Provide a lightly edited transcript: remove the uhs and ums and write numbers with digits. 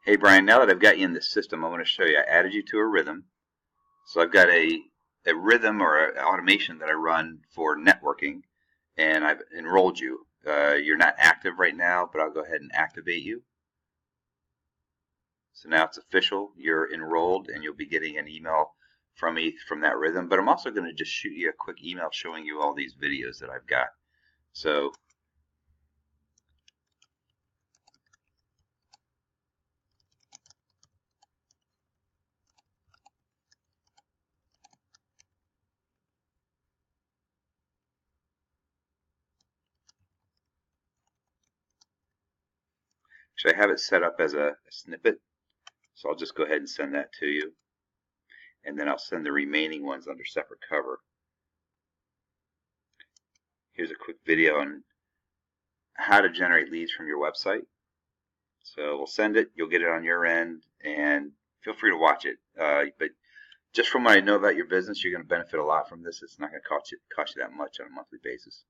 Hey Brian, now that I've got you in the system, I want to show you. I added you to a rhythm. So I've got a rhythm or an automation that I run for networking, and I've enrolled you. You're not active right now, but I'll go ahead and activate you. So now it's official. You're enrolled, and you'll be getting an email from me from that rhythm. But I'm also going to just shoot you a quick email showing you all these videos that I've got. So I have it set up as a snippet. So I'll just go ahead and send that to you. And then I'll send the remaining ones under separate cover. Here's a quick video on how to generate leads from your website. So we'll send it, you'll get it on your end, and feel free to watch it. But just from what I know about your business, you're going to benefit a lot from this. It's not going to cost you that much on a monthly basis.